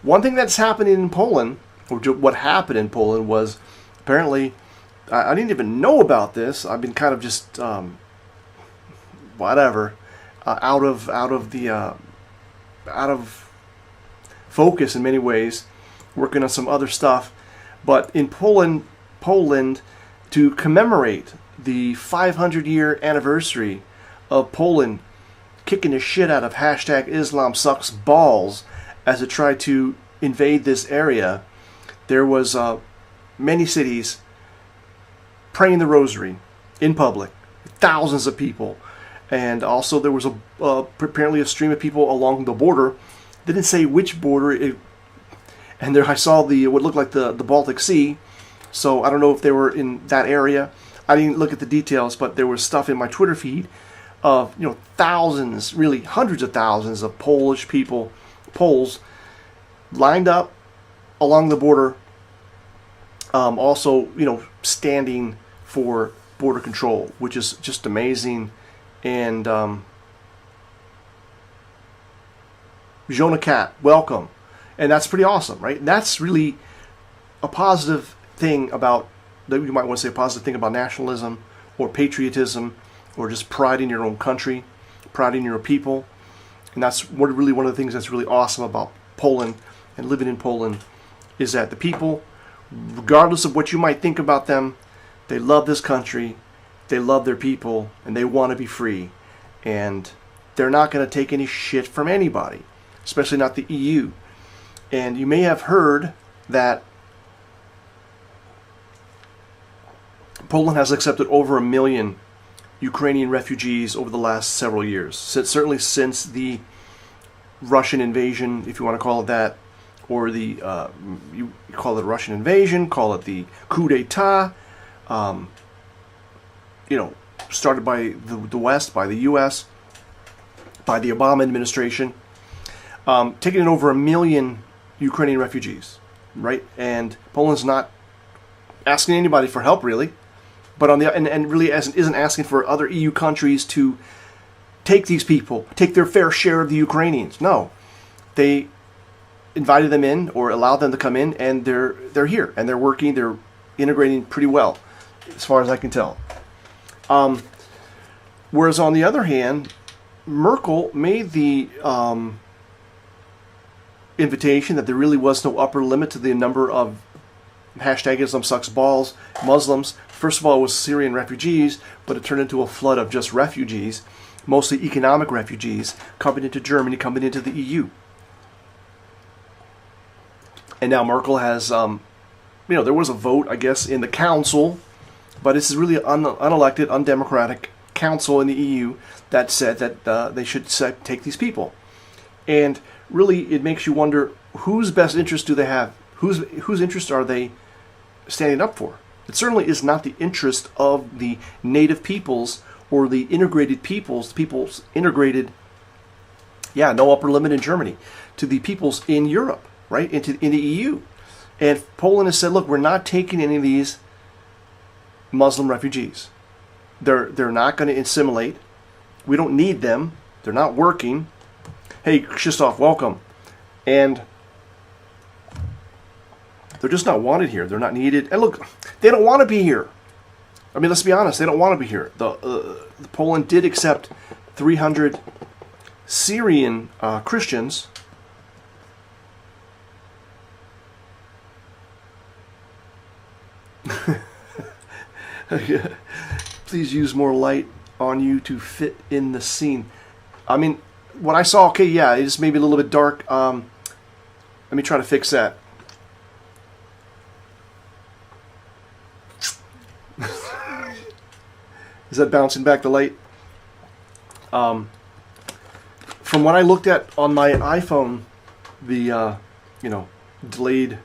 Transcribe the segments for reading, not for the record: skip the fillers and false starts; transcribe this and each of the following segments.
One thing that's happening in Poland, or what happened in Poland, was apparently, I didn't even know about this. I've been kind of just whatever, out of focus in many ways, working on some other stuff. But in Poland, to commemorate the 500-year anniversary of Poland kicking the shit out of hashtag Islam sucks balls as it tried to invade this area, there was many cities praying the rosary in public, thousands of people. And also there was apparently a stream of people along the border. They didn't say which border, and there I saw what looked like the Baltic Sea. So I don't know if they were in that area. I didn't look at the details, but there was stuff in my Twitter feed of thousands, really hundreds of thousands of Polish people, Poles, lined up along the border. Also, standing for border control, which is just amazing. And Jonah Cat, welcome. And that's pretty awesome, right? And that's really a positive thing about, that you might want to say a positive thing about nationalism or patriotism or just pride in your own country, pride in your people. And that's really one of the things that's really awesome about Poland and living in Poland, is that the people, regardless of what you might think about them, they love this country, they love their people, and they want to be free. And they're not going to take any shit from anybody, especially not the EU. And you may have heard that Poland has accepted over 1 million Ukrainian refugees over the last several years. Certainly since the Russian invasion, if you want to call it that, or the you call it a Russian invasion, call it the coup d'etat, started by the West, by the U.S., by the Obama administration, taking in over 1 million Ukrainian refugees, right? And Poland's not asking anybody for help, really, but and really isn't asking for other EU countries to take these people, take their fair share of the Ukrainians. No, they invited them in or allowed them to come in, and they're here and they're working. They're integrating pretty well, as far as I can tell. Whereas on the other hand, Merkel made the invitation that there really was no upper limit to the number of hashtag Islam sucks balls Muslims. First of all, it was Syrian refugees, but it turned into a flood of just refugees, mostly economic refugees, coming into Germany, coming into the EU. And now Merkel has, there was a vote, I guess, in the council, but this is really an unelected, undemocratic council in the EU that said that they should take these people. And really, it makes you wonder, whose best interest do they have? Whose interest are they standing up for? It certainly is not the interest of the native peoples or the integrated peoples integrated, no upper limit in Germany, to the peoples in Europe, right, in the EU. And Poland has said, look, we're not taking any of these Muslim refugees. They're not going to assimilate. We don't need them. They're not working. Hey, Krzysztof, welcome. And they're just not wanted here. They're not needed. And look, they don't want to be here. I mean, let's be honest. They don't want to be here. Poland did accept 300 Syrian Christians. Please use more light on you to fit in the scene. I mean, what I saw, okay, yeah, it's maybe a little bit dark. Let me try to fix that. Is that bouncing back the light? From what I looked at on my iPhone, the delayed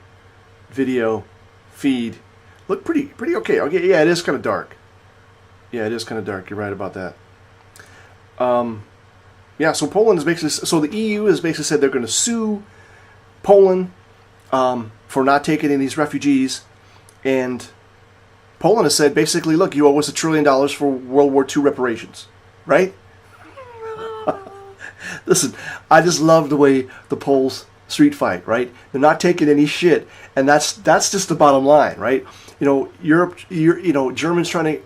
video feed looked pretty okay. Okay, yeah, it is kind of dark. Yeah, it is kind of dark. You're right about that. So Poland is basically, so the EU has basically said they're going to sue Poland for not taking in these refugees, and Poland has said basically, look, you owe us $1 trillion for World War II reparations, right? Listen, I just love the way the Poles street fight, right? They're not taking any shit, and that's just the bottom line, right? You know, Europe, you know, Germans trying to,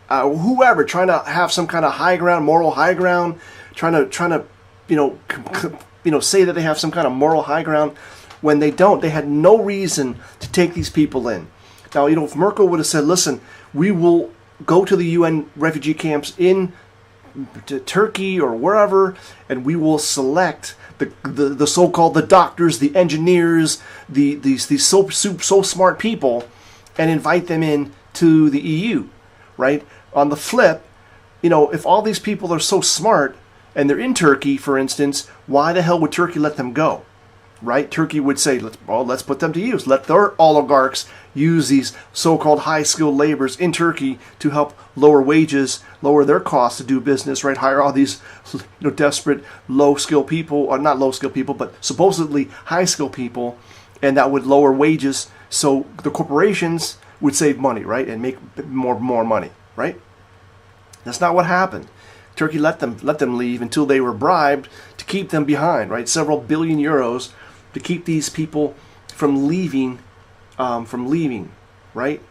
whoever trying to have some kind of high ground, moral high ground, trying to, you know, say that they have some kind of moral high ground, when they don't. They had no reason to take these people in. Now, you know, if Merkel would have said, listen, we will go to the UN refugee camps in Turkey or wherever, and we will select the so-called the doctors, the engineers, these so smart people, and invite them in to the EU, right? On the flip, you know, if all these people are so smart and they're in Turkey, for instance, why the hell would Turkey let them go, right? Turkey would say, let's put them to use. Let their oligarchs use these so-called high-skilled laborers in Turkey to help lower wages, lower their costs to do business, right? Hire all these, you know, desperate low-skilled people, or not low-skilled people, but supposedly high-skilled people, and that would lower wages, so the corporations would save money, right, and make more money, right? That's not what happened. Turkey let them leave until they were bribed to keep them behind, right? Several billion euros to keep these people from leaving, right?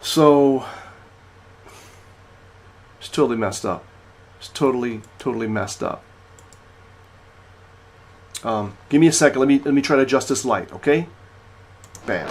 So it's totally messed up. It's totally messed up. Give me a second. Let me try to adjust this light, okay? Bam.